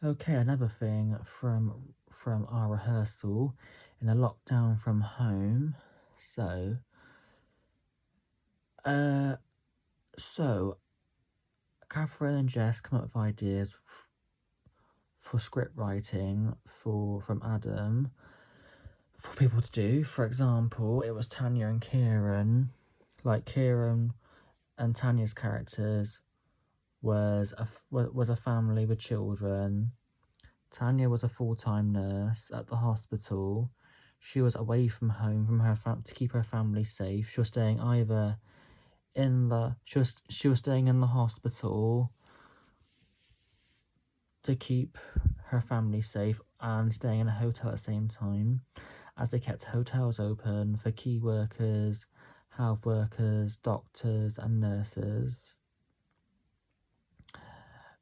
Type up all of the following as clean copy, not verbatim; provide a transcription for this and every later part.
Okay, another thing from our rehearsal in the lockdown from home. So, uh, so Catherine and Jess come up with ideas for script writing from Adam for people to do. For example, it was Tanya and Kieran. Like Kieran and Tanya's characters was a family with children. Tanya was a full-time nurse at the hospital. She was away from home from her to keep her family safe. She was staying either in the she was staying in the hospital to keep her family safe and staying in a hotel at the same time, as they kept hotels open for key workers, health workers, doctors and nurses,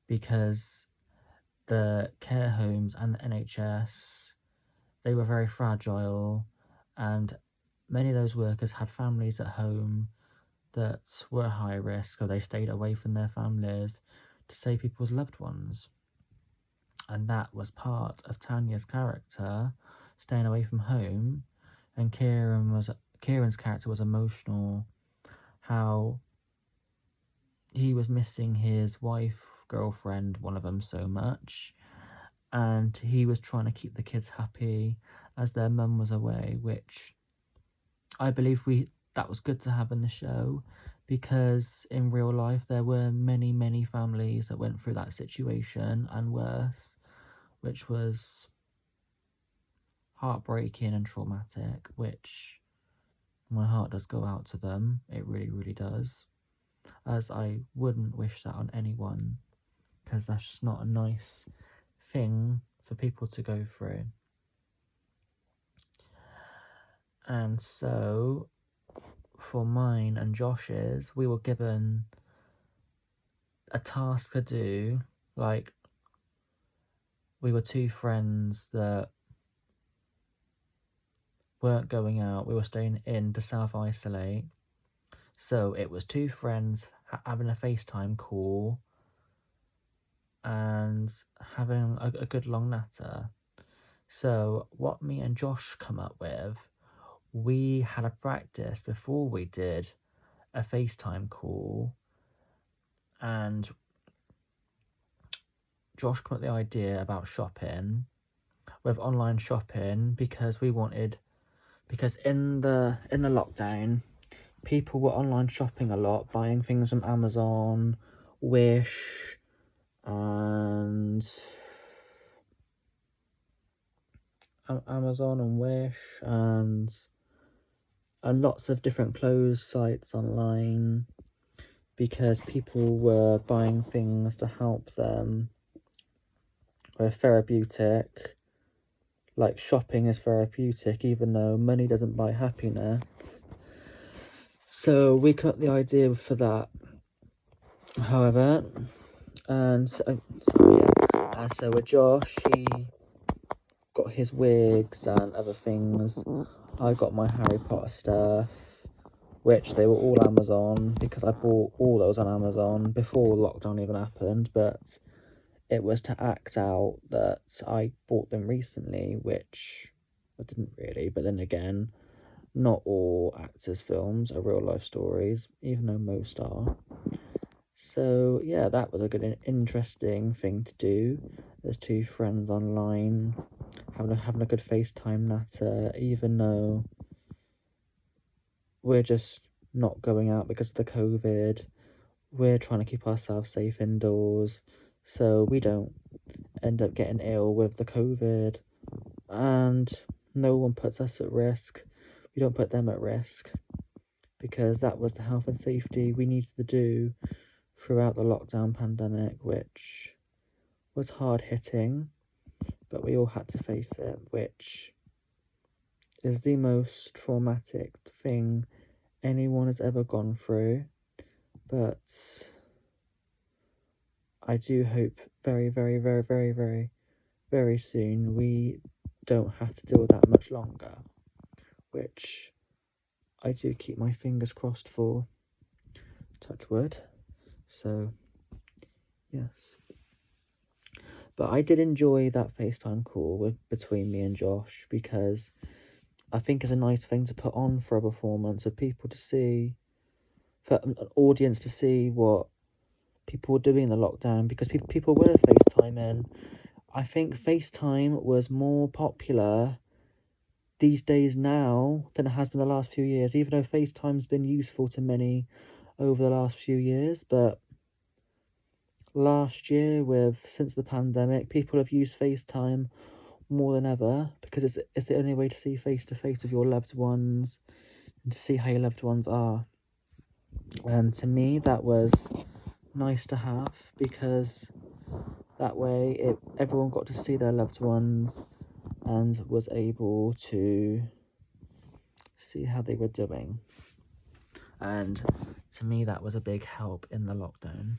because the care homes and the NHS, they were very fragile, and many of those workers had families at home that were high risk, or they stayed away from their families to save people's loved ones. And that was part of Tanya's character, staying away from home, and Kieran's character was emotional, how he was missing his wife, girlfriend, one of them, so much, and he was trying to keep the kids happy as their mum was away, which I believe that was good to have in the show, because in real life there were many families that went through that situation and worse, which was heartbreaking and traumatic, which my heart does go out to them. It really does, as I wouldn't wish that on anyone, because that's just not a nice thing for people to go through. And so for mine and Josh's, we were given a task to do. Like, we were two friends that weren't going out, we were staying in to self-isolate. So it was two friends having a FaceTime call and having a good long natter. So what me and Josh come up with, we had a practice before we did a FaceTime call, and Josh came up with the idea about shopping, with online shopping, because in the lockdown, people were online shopping a lot, buying things from Amazon, Wish, and lots of different clothes sites online, because people were buying things to help them with therapeutic. Like, shopping is therapeutic, even though money doesn't buy happiness. So we cut the idea for that. However, so with Josh, he got his wigs and other things. I got my Harry Potter stuff, which they were all Amazon, because I bought all those on Amazon before lockdown even happened, but it was to act out that I bought them recently, which I didn't really, but then again, not all actors' films are real life stories, even though most are. So yeah, that was a good, interesting thing to do. There's two friends online having a good FaceTime natter, even though we're just not going out because of the COVID. We're trying to keep ourselves safe indoors, so we don't end up getting ill with the COVID, and no one puts us at risk. We don't put them at risk, because that was the health and safety we needed to do throughout the lockdown pandemic, which was hard hitting, but we all had to face it, which is the most traumatic thing anyone has ever gone through. But I do hope very soon we don't have to deal with that much longer, which I do keep my fingers crossed for. Touch wood. So yes, But I did enjoy that FaceTime call between me and Josh, because I think it's a nice thing to put on for a performance, for people to see, for an audience to see what people were doing in the lockdown, because people were FaceTiming. I think FaceTime was more popular these days now than it has been the last few years, even though FaceTime's been useful to many over the last few years. But last year, since the pandemic, people have used FaceTime more than ever, because it's the only way to see face to face with your loved ones and to see how your loved ones are. And to me, that was nice to have, because that way everyone got to see their loved ones and was able to see how they were doing. And to me, that was a big help in the lockdown.